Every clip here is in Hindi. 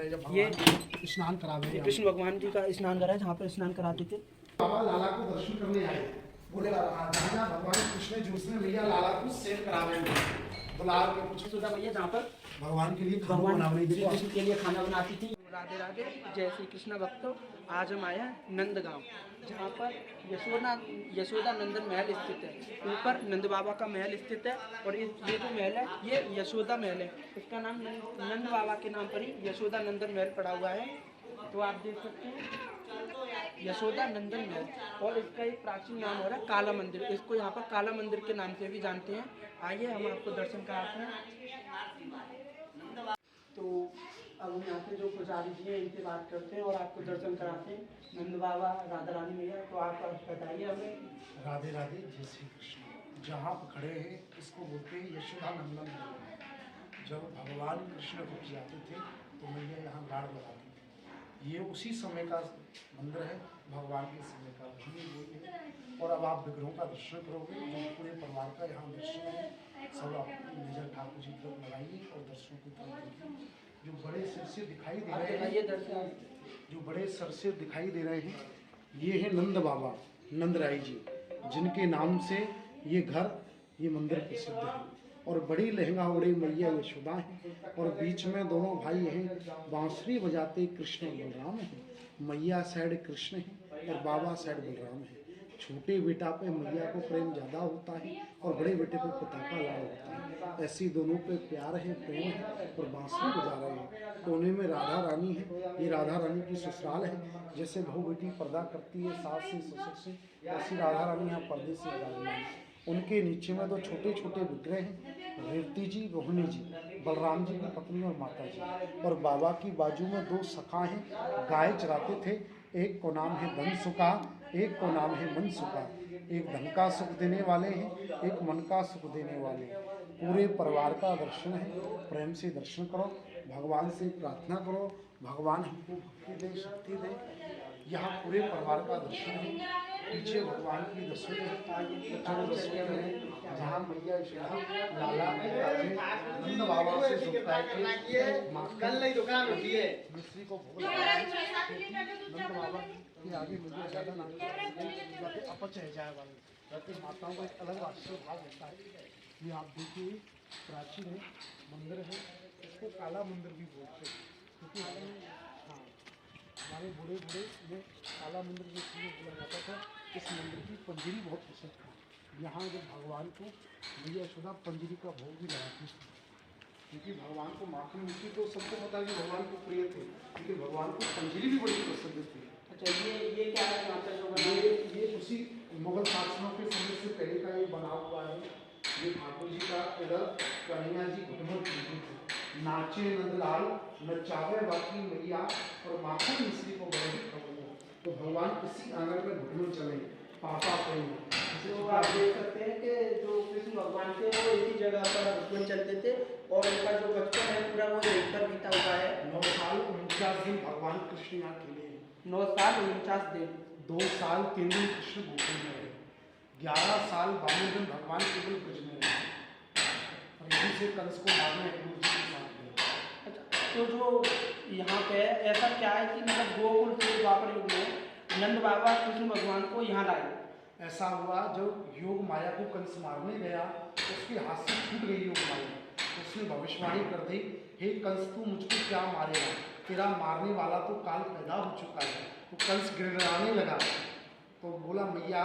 है जब ये भगवान स्नान करावे कृष्ण भगवान जी का स्नान करा है, जहाँ पर स्नान कराते थे। बाबा लाला को दर्शन करने आए, बोले जहाँ भगवान कृष्ण जूस में मैया लाला को सेव करावे बुला के कुछ सुधा मैया जहाँ पर भगवान के लिए भगवान बनाने श्री कृष्ण के लिए खाना बनाती थी। राधे राधे, जय श्री कृष्ण भक्तों। आज हम आए हैं नंदगांव, जहाँ पर यशोदा नंदन महल स्थित है। ऊपर नंद बाबा का महल स्थित है और ये जो महल है ये यशोदा महल है। इसका नाम नंद बाबा के नाम पर ही यशोदा नंदन महल पड़ा हुआ है। तो आप देख सकते हैं यशोदा नंदन महल, और इसका एक प्राचीन नाम हो रहा है काला मंदिर। इसको यहाँ पर काला मंदिर के नाम से भी जानते हैं। आइए हम आपको दर्शन कराते हैं। तो अब हम यहाँ पे जो पुजारी जी हैं इनसे बात करते हैं और आपको दर्शन कराते हैं। नंद बाबा, राधा रानी मैया, तो आप बताइए हमें। राधे राधे, जय श्री कृष्ण। जहाँ आप खड़े हैं इसको बोलते हैं यशोदा नंदन महल। जब भगवान कृष्ण रुक जाते थे तो मैया यहाँ लाड़ लगाती थी। ये उसी समय का मंदिर है, भगवान के समय का वही है। और अब आप विग्रहों का दर्शन करोगे, जो पूरे परिवार का यहाँ दर्शन है। सब आप नजर ठाकुर जी तरफ लगाइए और दर्शनों की तरफ देखिए। जो बड़े सिर से दिखाई दे रहे हैं, जो बड़े सर से दिखाई दे रहे हैं, ये है नंद बाबा नंद राय जी, जिनके नाम से ये घर, ये मंदिर प्रसिद्ध है। और बड़ी लहंगा उड़े मैया यशोदा है, और बीच में दोनों भाई हैं बांसुरी बजाते कृष्ण और बलराम हैं। मैया साइड कृष्ण है और बाबा साइड बलराम है। छोटे बेटा पे मैया को प्रेम ज़्यादा होता है और बड़े बेटे पे पिता का लाड़ होता है। ऐसी दोनों पे प्यार है, प्रेम है, और बांसुरी बजा रहे हैं। कोने में राधा रानी है, ये राधा रानी की ससुराल है। जैसे बहू बेटी पर्दा करती है सास से ससुर से, ऐसी राधा रानी यहाँ पर्दे से विराजमान है। उनके नीचे में दो छोटे छोटे विग्रह हैं, रेवती जी, रोहिणी जी, बलराम जी की पत्नी और माता जी। और बाबा की बाजू में दो सखा हैं, गाय चराते थे। एक को नाम है धन सुखा, एक को नाम है मन सुखा। एक धन का सुख देने वाले हैं, एक मन का सुख देने वाले हैं। पूरे परिवार का दर्शन है, प्रेम से दर्शन करो, भगवान से प्रार्थना करो, भगवान हमको भक्ति दे, शक्ति दे। यहाँ पूरे परिवार का दर्शन है। पीछे भगवान की तस्वीर है, जहाँ मैया लाला नंद बाबा से दुकान होती है मिस्त्री को भोग नंद बाबा के आगे मैया ज़्यादा नाम अपच है जाए वाले माताओं का एक अलग आशीर्वाद रहता है। ये आप देखिए प्राचीन है, मंदिर है, इसको काला मंदिर भी बोलते हैं, क्योंकि हाँ हमारे बूढ़े ये काला मंदिर जो बोला जाता था। इस मंदिर की पंजरी बहुत प्रसिद्ध थी। यहाँ जब भगवान को मैया यशोदा पंजरी का भोग भी लगाती थी, क्योंकि भगवान को माखन मिट्टी तो सबको पता है कि भगवान को प्रिय थे, लेकिन भगवान को पंजरी भी बड़ी प्रसिद्ध थी। अच्छा, ये क्या है यहाँ पर जो बना? ये उसी मुगल शासनों के समय से पहले का ये बना हुआ है। ये ठाकुर जी का इधर कन्हैया जी घुटमर थे, नाचे नंदलाल नचावे बाकी मैया और माखन मिश्री को बड़े तो भगवान इसी आंगन में घुटमर चले पापा प्रेम। तो आप देख सकते हैं कि जो कृष्ण भगवान थे वो इसी जगह पर घुटमर चलते थे, और उनका जो बचपन है पूरा वो यहीं पर बीता हुआ है। 9 साल 49 दिन भगवान कृष्ण यहाँ खेले, 9 साल 49 दिन, 2 साल 3 दिन कृष्ण गोकुल में रहे, 11 साल 52 दिन भगवान केवल ब्रज में रहे, और यहीं से कंस को मारने गुरु जी के साथ गए। अच्छा, तो जो यहाँ पे ऐसा क्या है कि मतलब गोकुल से द्वापर युग में नंद बाबा कृष्ण भगवान को यहाँ लाए? ऐसा हुआ जब योग माया को कंस मारने गया, उसके हाथ से छूट गई योग माया। उसने भविष्यवाणी कर दी, हे कंस तू मुझको क्या मारेगा, तेरा मारने वाला तो काल पैदा हो चुका है। तो कंस गिड़गिड़ाने लगा, तो बोला मैया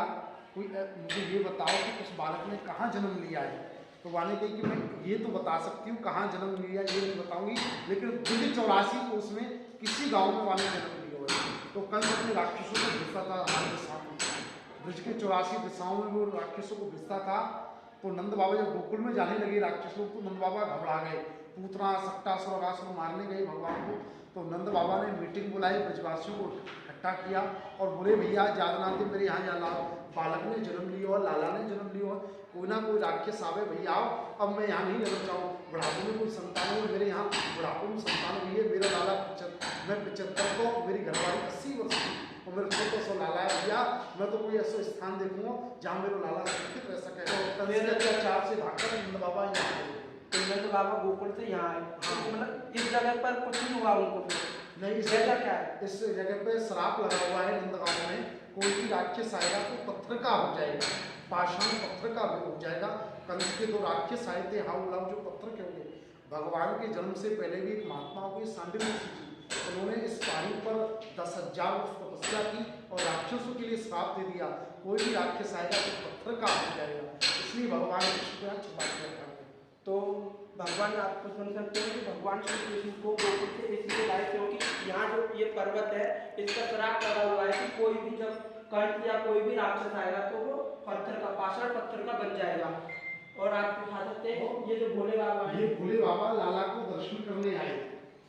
कोई मुझे ये बताओ कि उस बालक ने कहाँ जन्म लिया है। तो वाने कही कि मैं ये तो बता सकती हूँ कहाँ जन्म लिया, ये नहीं बताऊंगी, लेकिन ब्रज 84 को उसमें किसी गाँव में वाने जन्म लिया हुआ है। तो कंस अपने राक्षसों को भेजता था हर दिशा में, ब्रज के 84 दिशाओं में वो राक्षसों को भेजता था। तो नंद बाबा जब गोकुल में जाने लगे राक्षस लोग, तो नंद बाबा घबरा गए, पूतना सक्टासुर अगासुर मारने गए भगवान को। तो नंद बाबा ने मीटिंग बुलाई, ब्रजवासियों को इकट्ठा किया और बोले भैया जागनाथ मेरे यहाँ यहाँ बालक ने जन्म लिया और लाला ने जन्म लिया, कोई ना कोई राक्षस आवे भैया आओ, अब मैं यहाँ नहीं जन्म चाहूँ, बुढ़ापे में कोई संतान हो, मेरे यहाँ बुढ़ापे में संतान हुई है, मेरा लाला मैं 75 को, मेरी घरवाली 80 वर्ष की और मेरे को तो 100 लाला है भैया, मैं तो कोई ऐसा स्थान देखूंगा जहाँ मेरा लाला सुरक्षित रह सके। चार से भागकर नंद बाबा यहाँ आए। तो नंद बाबा गोकुल से यहाँ आए, हाँ मतलब इस जगह पर कुछ नहीं हुआ उनको? नहीं, ऐसा क्या है? इस जगह पे श्राप लगा हुआ है नंदगांव में, कोई भी राक्षस आएगा तो पत्थर का हो जाएगा, पाषाण पत्थर का हो जाएगा। कंस के 2 राक्षस आए थे, हाउ लाउ, जो पत्थर के हो गए। भगवान के जन्म से पहले भी एक महात्मा हो गई सांडिल्य ऋषि जी, उन्होंने इस पहाड़ी पर 10,000 वर्ष तपस्या की और राक्षसों के लिए श्राप दे दिया, कोई भी राक्षस आएगा तो पत्थर का हो जाएगा। इसलिए भगवान कृष्ण को यहाँ छुपा के रखा है। तो भगवान आप सुन सकते हैं कि भगवान श्री कृष्ण को गोकुल से इसलिए लाए क्योंकि यहाँ जो ये पर्वत है इसका श्राप लगा हुआ है कि कोई भी जब कंस या कोई भी राक्षस आएगा तो वो पत्थर का, पाषाण पत्थर का बन जाएगा। और आप दिखा सकते हैं ये जो भोले बाबा है, ये भोले बाबा लाला को दर्शन करने आए।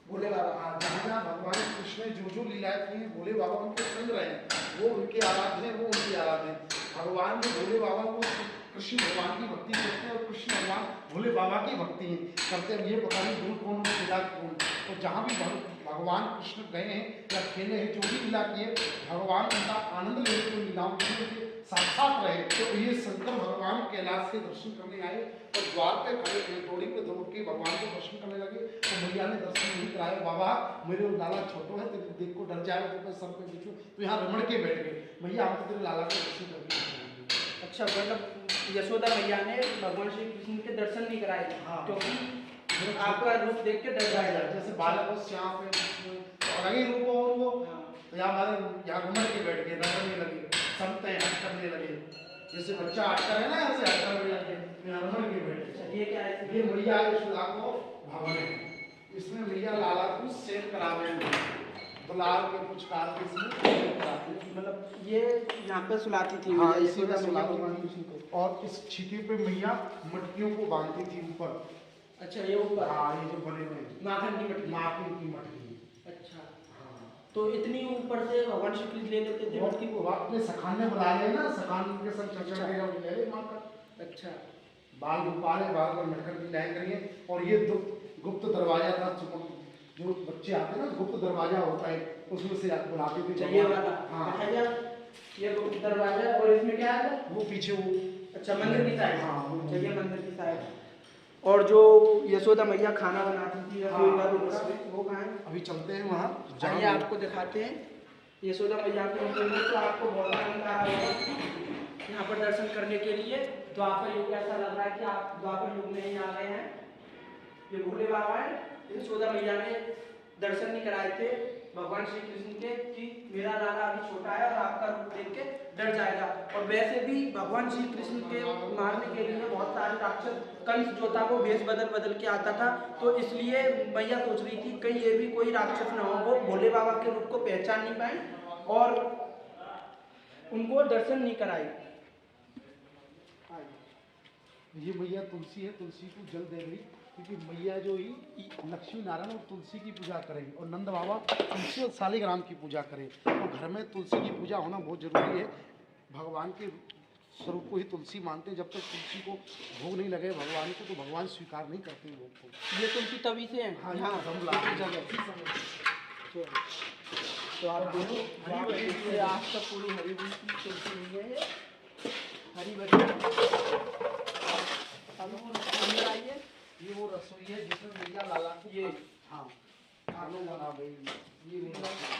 भोले बाबा, हाँ, जहाँ भगवान कृष्ण ने जो लीलाएं की हैं, भोले बाबा उनके संग रहे हैं, वो उनके आराध्य हैं, वो उनके आराध्य हैं। भगवान ने भोले बाबा को कृष्ण भगवान की भक्ति करते हैं और कृष्ण भगवान भोले बाबा की भक्ति करते हैं। ये पता नहीं दूर कौन और लीला कौन। तो जहाँ भी भगवान कृष्ण गए हैं या खेले हैं, जो भी लीला किए, भगवान उनका आनंद लेते हुए लीलाओं के साक्षात रहे। तो ये शंकर भगवान कैलाश से दर्शन करने आए और द्वार पे खड़े थे, डोरी पे दौड़ के भगवान को दर्शन करने लगे। तो मैया ने दर्शन नहीं कराया, बाबा मेरे लाला छोटो है, तेरे देख को डर जाएगा तो सर पे बिछू, तो यहाँ रमण के बैठ गए। मैया हम तेरे लाला के दर्शन करके। अच्छा, मतलब यशोदा मैया ने भगवान श्री कृष्ण के दर्शन नहीं कराए, हाँ, क्योंकि आपका रूप देख के डर जाएगा। जैसे बालक उस यहाँ पे अलग ही रूप हो वो, तो यहाँ हमारे यहाँ रमण के बैठ गए, रमणने लगे, संत हट करने लगे, जैसे बच्चा हट करे ना ऐसे हट करने लगे, यहाँ रमण के बैठे। ये क्या है? ये मैया यशोदा को भवन है, इसमें मैया लाला को सेव करावे दुलार के कुछ काल के इसमें सेव कराते हैं। मतलब ये यहाँ पे सुलाती थी। हाँ, यशोदा इसी मैया में भगवान कृष्ण को। और इस छीती पे मैया मटकियों को बांधती थी ऊपर। अच्छा, ये ऊपर, हाँ, ये जो बने हुए हैं माखन की मटकी। माखन की मटकी। अच्छा, तो इतनी ऊपर से भगवान श्री कृष्ण ले लेते थे मटकी को? अपने सखान ने बुला लिया ना, सखान के संग चर्चा के जब ले ले माखन। अच्छा, बाल गोपाल है, बाल पर मटकर की लाइन करिए। और ये गुप्त दरवाजा था, जो बच्चे आते हैं ना, गुप्त दरवाजा होता है, उसमें से बुलाते थे। ये वाला? हाँ, ये गुप्त दरवाजा। और इसमें क्या है? वो पीछे वो, अच्छा, मंदिर की साइड। हाँ, चलिए मंदिर की साइड। और जो यशोदा मैया खाना बनाती थी रसोई घर उनका, वो कहाँ है? अभी चलते हैं वहाँ, आइए आपको दिखाते हैं यशोदा मैया के रसोई घर। तो आपको बहुत आनंद आ रहा होगा यहाँ पर दर्शन करने के लिए। द्वापर युग ऐसा लग रहा है कि आप द्वापर युग में ही आ गए हैं। ये भोले बाबा है, यशोदा मैया ने दर्शन नहीं कराए थे भगवान श्री कृष्ण के कि मेरा लाला अभी छोटा है और आपका रूप देख के डर जाएगा। और वैसे भी भगवान श्री कृष्ण के मारने के लिए बहुत सारे राक्षस, कंस जो था वो भेष बदल बदल के आता था, तो इसलिए मैया सोच रही थी कहीं ये भी कोई राक्षस ना हो, वो भोले बाबा के रूप को पहचान नहीं पाए और उनको दर्शन नहीं कराए। ये मैया तुलसी है, तुलसी को जल दे रही, क्योंकि मैया जो ही लक्ष्मी नारायण और तुलसी की पूजा करें और नंद बाबा तुलसी और शालिग्राम की पूजा करें। तो घर में तुलसी की पूजा होना बहुत जरूरी है। भगवान के स्वरूप को ही तुलसी मानते हैं। जब तक तुलसी को भोग नहीं लगे भगवान को, तो भगवान स्वीकार नहीं करते भोग को। ये तुलसी तभी से है। हाँ, हाँ, तो आप दोनों आज तक पूरी हरी भरी तुलसी नहीं है, हरी भरी। अंदर आइए। ये वो रसोई है जिसमें मैया लाला को, ये, हाँ, खाना बना गई।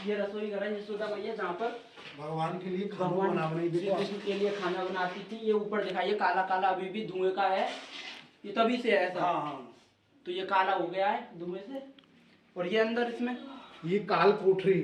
ये रसोई घर है यशोदा मैया, जहाँ पर भगवान के लिए खाना भगवान बना श्री कृष्ण के लिए खाना बनाती थी। ये ऊपर दिखाइए काला काला अभी भी धुएं का है, ये तभी से है ऐसा। हाँ, हाँ, तो ये काला हो गया है धुएं से। और ये अंदर इसमें ये काल कोठरी।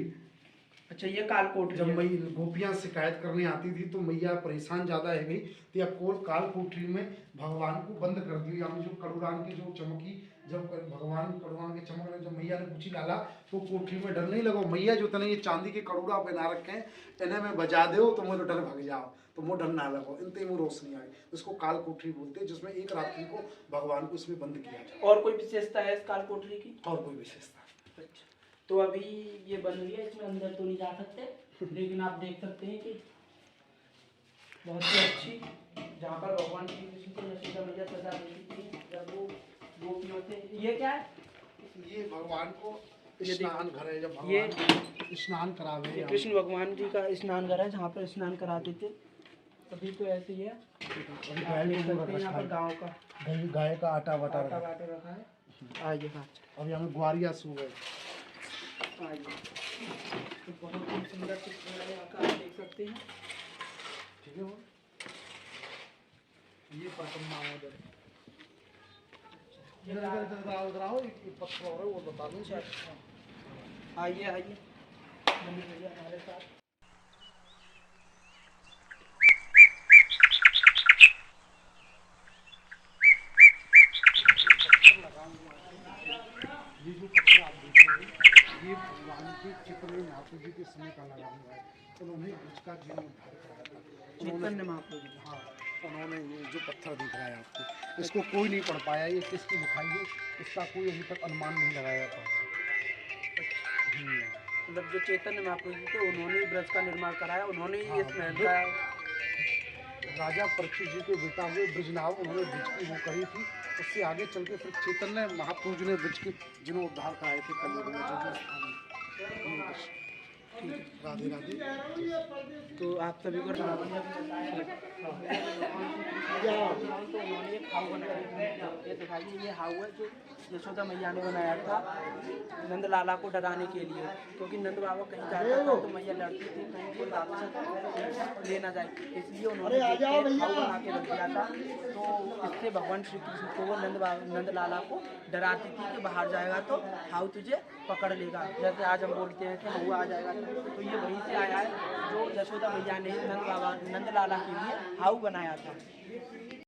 अच्छा, ये काल कोठरी। जब मई गोपियां शिकायत करने आती थी तो मैया परेशान ज़्यादा है गई, तो या काल कोठरी में भगवान को बंद कर दिया। यानी जो कड़ुरान की जो चमकी, जब भगवान कड़ुरान के चमक रहे, जब मैया ने पूछी लाला तो कोठरी में डर नहीं लगो, मैया जो तने ये चांदी के कड़ुरा पहना रखे हैं, इन्हें मैं बजा दो तो मुझे डर भाग जाओ, तो मुझे डर ना लगो, इनते मुँह रोशनी आए। इसको काल कोठरी बोलते हैं, जिसमें एक रात्रि को भगवान को इसमें बंद किया जाए। और कोई विशेषता है इस काल कोठरी की? और कोई विशेषता? अच्छा, तो अभी ये बन रही है, इसमें अंदर तो नहीं जा सकते, लेकिन आप देख सकते हैं कि बहुत ही अच्छी, जहाँ पर भगवान श्री कृष्ण को यशोदा मैया सजा देती थी जब वो गोपियों से। ये क्या है? ये भगवान को स्नान घर है, जब ये भगवान स्नान करावे। कृष्ण भगवान जी का स्नान घर है, जहाँ पर स्नान कराते थे। अभी तो ऐसे ही है, यहाँ पर गाँव का गाय का आटा आटा वाटा वाटा रखा है। आइए, हाँ, अब यहाँ ग्वारिया सू है। आइए, तो बहुत ही सुंदर चित्र है यहाँ का, आप देख सकते हैं। ठीक है वो ये प्रथम महोदय इधर आओ, ये पत्थर और है वो बता दूँ। आइए आइए मनीष भैया हमारे साथ। ये जो पत्थर आप देख रहे हैं ये भगवान के चित्र में महाप्रभु जी के समय का लगा हुआ है। उन्होंने ब्रज का जीर्णोद्धार कराया था। चैतन्य महाप्रभु जी। हाँ, उन्होंने ये जो पत्थर दिख रहा है आपको, इसको कोई नहीं पढ़ पाया, ये किसकी लिखाई है इसका कोई अभी तक अनुमान नहीं लगाया था। मतलब जो चैतन्य महाप्रभु जी थे उन्होंने ही ब्रज का निर्माण कराया, उन्होंने ही इस महल का। राजा परीक्षित जी के बेटा हुए ब्रजनाभ, उन्होंने ब्रज की वो करी थी। उससे आगे चल के फिर चैतन्य महाप्रभु जी ने ब्रज के जीर्णोद्धार कराए थे कलयुग में जो स्थान है। राधे राधे। तो आप सभी को तो उन्होंने एक हाउ बनाया, ये दिखाइए, ये हाउ है जो यशोदा मैया ने बनाया था नंद लाला को डराने के लिए, क्योंकि नंद बाबा कहीं जाता था तो मैया लड़ती थी कहीं कोई राक्षस ले ना जाए, इसलिए उन्होंने हाउ बना के रख दिया था। तो इससे भगवान श्री कृष्ण को वो नंद लाला को डराती थी कि बाहर जाएगा तो हाउ तुझे पकड़ लेगा, जैसे आज हम बोलते हैं कि हवा आ जाएगा। तो ये वहीं से आया है जो यशोदा मैया ने नंद लाला के लिए हाउ बनाया था।